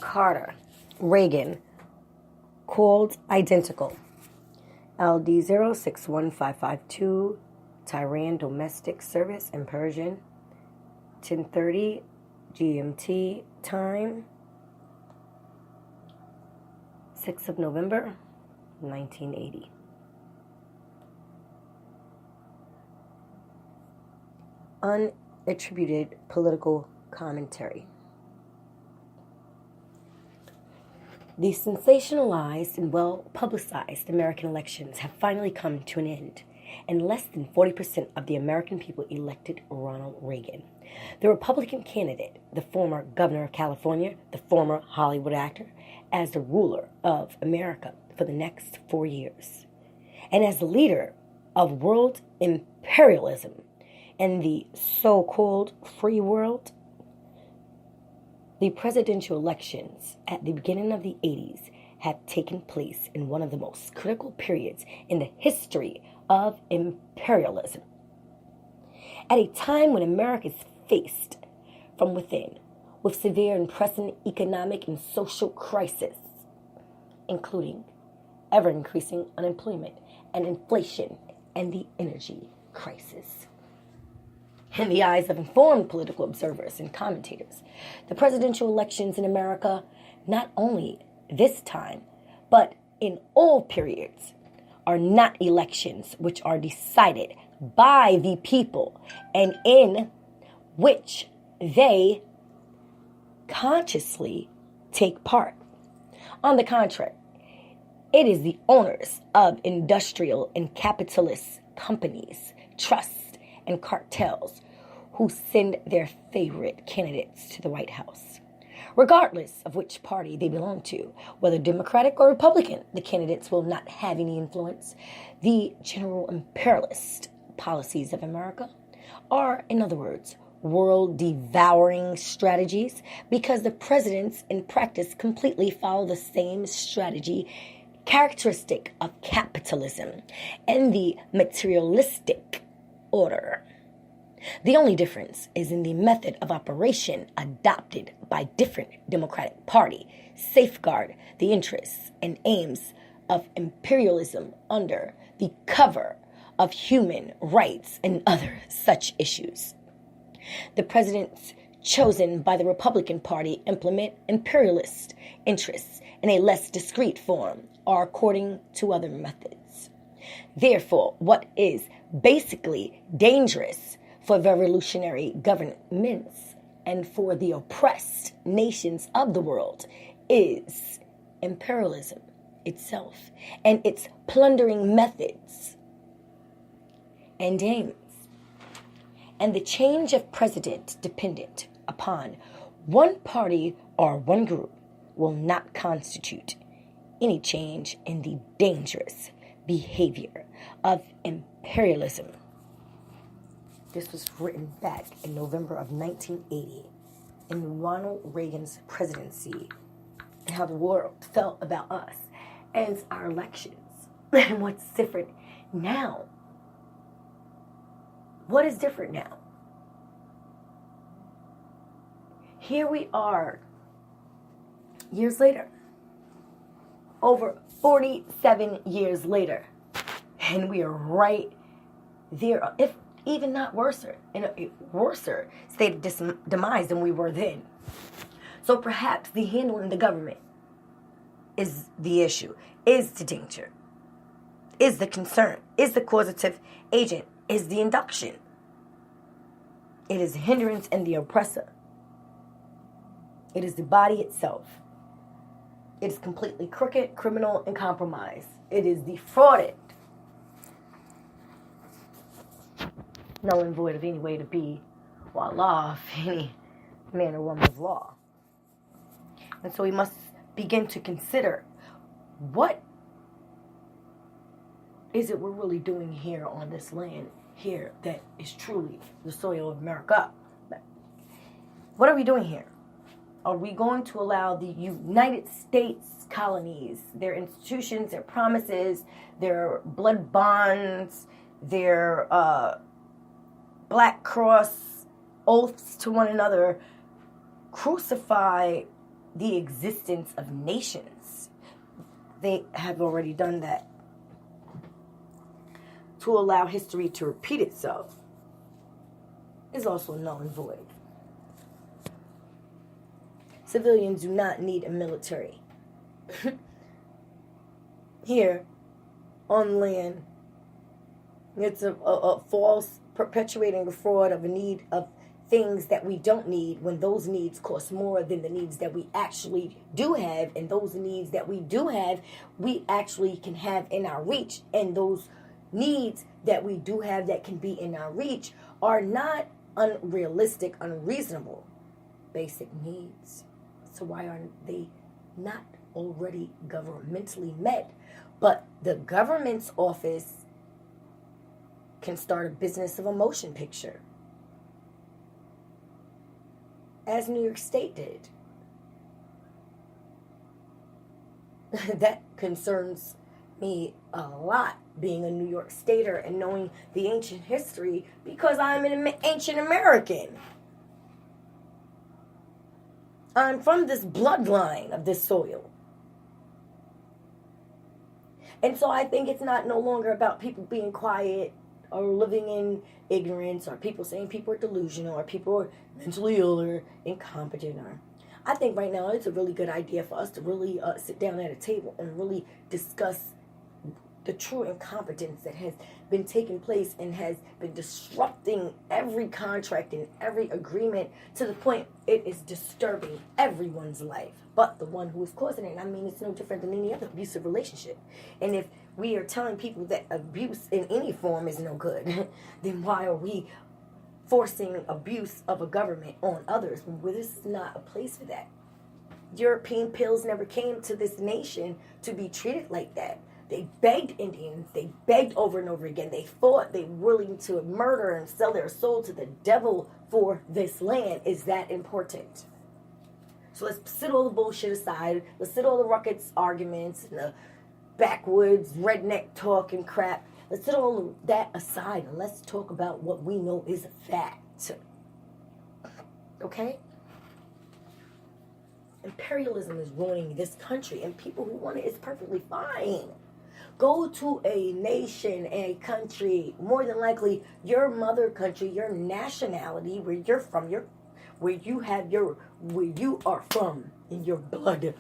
Carter, Reagan, called identical. LD061552, Tehran domestic service in Persian, 10:30 GMT time, 6th of November, 1980. Unattributed political commentary. The sensationalized and well-publicized American elections have finally come to an end, and less than 40% of the American people elected Ronald Reagan, the Republican candidate, the former governor of California, the former Hollywood actor, as the ruler of America for the next 4 years, and as the leader of world imperialism and the so-called free world. The presidential elections at the beginning of the 80s had taken place in one of the most critical periods in the history of imperialism. At a time when America is faced from within with severe and pressing economic and social crisis, including ever-increasing unemployment and inflation and the energy crisis. In the eyes of informed political observers and commentators, the presidential elections in America, not only this time, but in all periods, are not elections which are decided by the people and in which they consciously take part. On the contrary, it is the owners of industrial and capitalist companies, trusts, and cartels who send their favorite candidates to the White House. Regardless of which party they belong to, whether Democratic or Republican, the candidates will not have any influence. The general imperialist policies of America are, in other words, world-devouring strategies, because the presidents in practice completely follow the same strategy characteristic of capitalism and the materialistic order. The only difference is in the method of operation adopted by different Democratic Party safeguard the interests and aims of imperialism under the cover of human rights and other such issues. The presidents chosen by the Republican Party implement imperialist interests in a less discreet form or according to other methods. Therefore, what is basically dangerous for revolutionary governments and for the oppressed nations of the world is imperialism itself and its plundering methods and aims. And the change of president dependent upon one party or one group will not constitute any change in the dangerous behavior of imperialism. This was written back in November of 1980 in Ronald Reagan's presidency, and how the world felt about us and our elections and what's different now. What is different now? Here we are, years later, over 47 years later, and we are right there, if even not worse, in a worse state of demise than we were then. So perhaps the handling the government is the issue, is the danger, is the concern, is the causative agent, is the induction. It is the hindrance and the oppressor. It is the body itself. It is completely crooked, criminal, and compromised. It is defrauded, null and void of any way to be, while law of any man or woman of law. And so we must begin to consider, what is it we're really doing here on this land here that is truly the soil of America? What are we doing here? Are we going to allow the United States colonies, their institutions, their promises, their blood bonds, their Black Cross oaths to one another, crucify the existence of nations. They have already done that to allow history to repeat itself is also null and void. Civilians do not need a military. Here, on land, it's a false perpetuating a fraud of a need of things that we don't need when those needs cost more than the needs that we actually do have, and those needs that we do have, we actually can have in our reach, and those needs that we do have that can be in our reach are not unrealistic, unreasonable, basic needs. So why are they not already governmentally met? But the government's office can start a business of a motion picture, as New York State did. That concerns me a lot, being a New York Stater and knowing the ancient history, because I'm an ancient American. I'm from this bloodline of this soil. And so I think it's no longer about people being quiet or living in ignorance, or people saying people are delusional, or people are mentally ill or incompetent. Or I think right now it's a really good idea for us to really sit down at a table and really discuss the true incompetence that has been taking place and has been disrupting every contract and every agreement to the point it is disturbing everyone's life but the one who is causing it. I mean, it's no different than any other abusive relationship. And if we are telling people that abuse in any form is no good, then why are we forcing abuse of a government on others? Well, this is not a place for that. European pills never came to this nation to be treated like that. They begged Indians. They begged over and over again. They fought. They were willing to murder and sell their soul to the devil for this land. Is that important? So let's sit all the bullshit aside. Let's sit all the ruckus arguments and the backwoods redneck talk and crap. Let's sit all of that aside and let's talk about what we know is a fact. Okay? Imperialism is ruining this country, and people who want it is perfectly fine. Go to a nation, a country, more than likely your mother country, your nationality, where you're from, where you are from in your blood.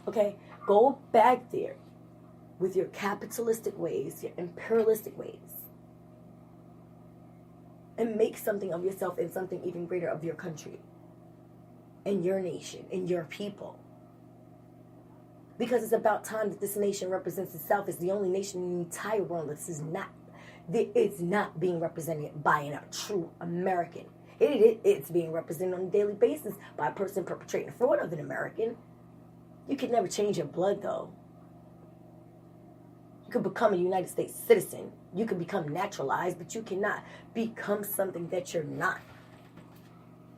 Okay? Go back there with your capitalistic ways, your imperialistic ways, and make something of yourself and something even greater of your country and your nation and your people. Because it's about time that this nation represents itself as the only nation in the entire world it's not being represented by a true American. It's being represented on a daily basis by a person perpetrating fraud of an American. You can never change your blood, though. You could become a United States citizen. You could become naturalized, but you cannot become something that you're not.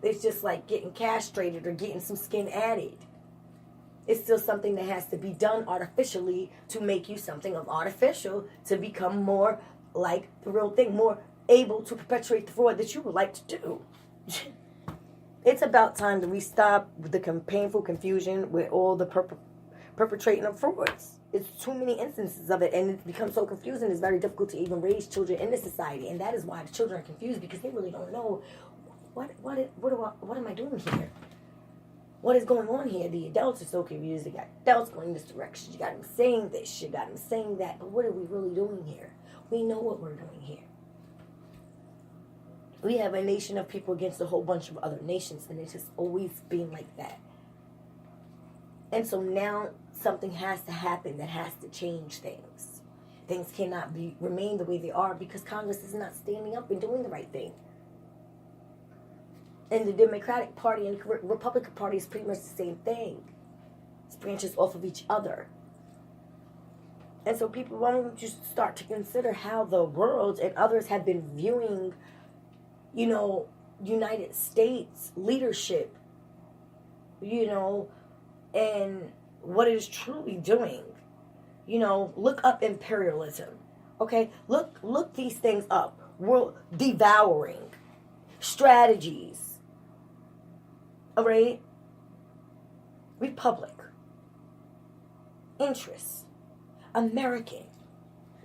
It's just like getting castrated or getting some skin added. It's still something that has to be done artificially to make you something of artificial, to become more like the real thing, more able to perpetuate the fraud that you would like to do. It's about time that we stop the painful confusion with all the perpetrating of frauds. It's too many instances of it, and it becomes so confusing. It's very difficult to even raise children in this society, and that is why the children are confused, because they really don't know what am I doing here? What is going on here? The adults are so confused. They got adults going in this direction. You got them saying this. You got them saying that. But what are we really doing here? We know what we're doing here. We have a nation of people against a whole bunch of other nations, and it's just always been like that. And so now something has to happen that has to change things. Things cannot remain the way they are because Congress is not standing up and doing the right thing. And the Democratic Party and the Republican Party is pretty much the same thing. It's branches off of each other. And so people, why don't you start to consider how the world and others have been viewing, United States leadership, and what it is truly doing. Look up imperialism. Okay? Look these things up. World devouring. Strategies. All right? Republic. Interest. American.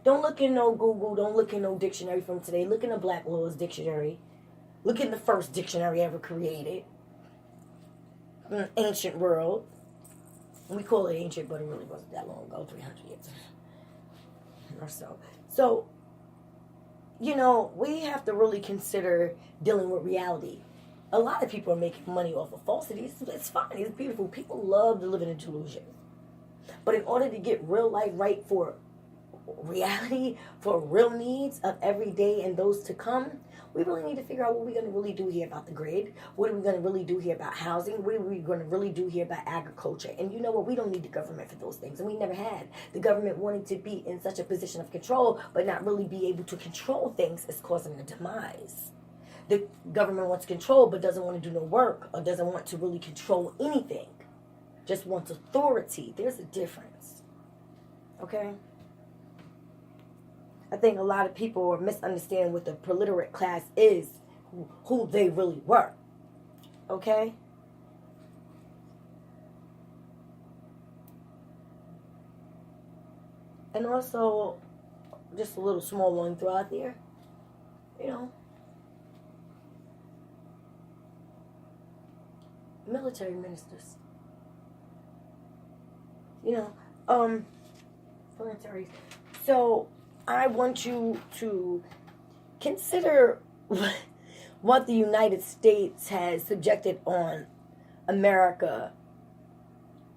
Don't look in no Google. Don't look in no dictionary from today. Look in the Black Laws Dictionary. Look in the first dictionary ever created. In the ancient world. We call it ancient, but it really wasn't that long ago. 300 years or so. So, we have to really consider dealing with reality. A lot of people are making money off of falsities. It's fine. It's beautiful. People love to live in a delusion. But in order to get real life right for reality, for real needs of every day and those to come, we really need to figure out what we're going to really do here about the grid. What are we going to really do here about housing? What are we going to really do here about agriculture? And you know what? We don't need the government for those things. And we never had. The government wanting to be in such a position of control, but not really be able to control things is causing a demise. The government wants control, but doesn't want to do no work, or doesn't want to really control anything. Just wants authority. There's a difference. Okay? I think a lot of people are misunderstanding what the proliterate class is, who they really were. Okay? And also, just a little small one throw out there. Military ministers. Military. So, I want you to consider what the United States has subjected on America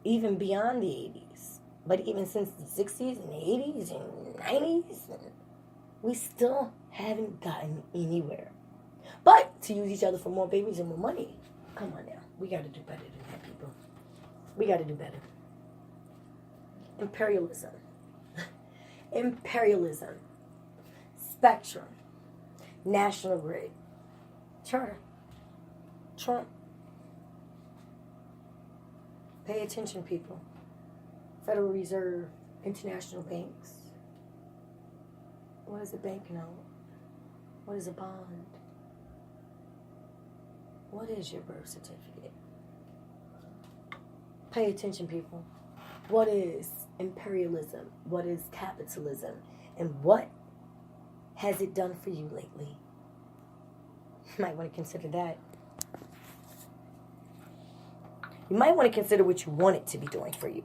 even beyond the 80s. But even since the 60s and 80s and 90s, we still haven't gotten anywhere. But to use each other for more babies and more money, come on now. We got to do better than that, people. We got to do better. Imperialism. Imperialism. Spectrum. National Grid. Charter. Trump. Pay attention, people. Federal Reserve. International banks. What is a banknote? What is a bond? What is your birth certificate? Pay attention, people. What is imperialism? What is capitalism? And what has it done for you lately? You might want to consider that. You might want to consider what you want it to be doing for you.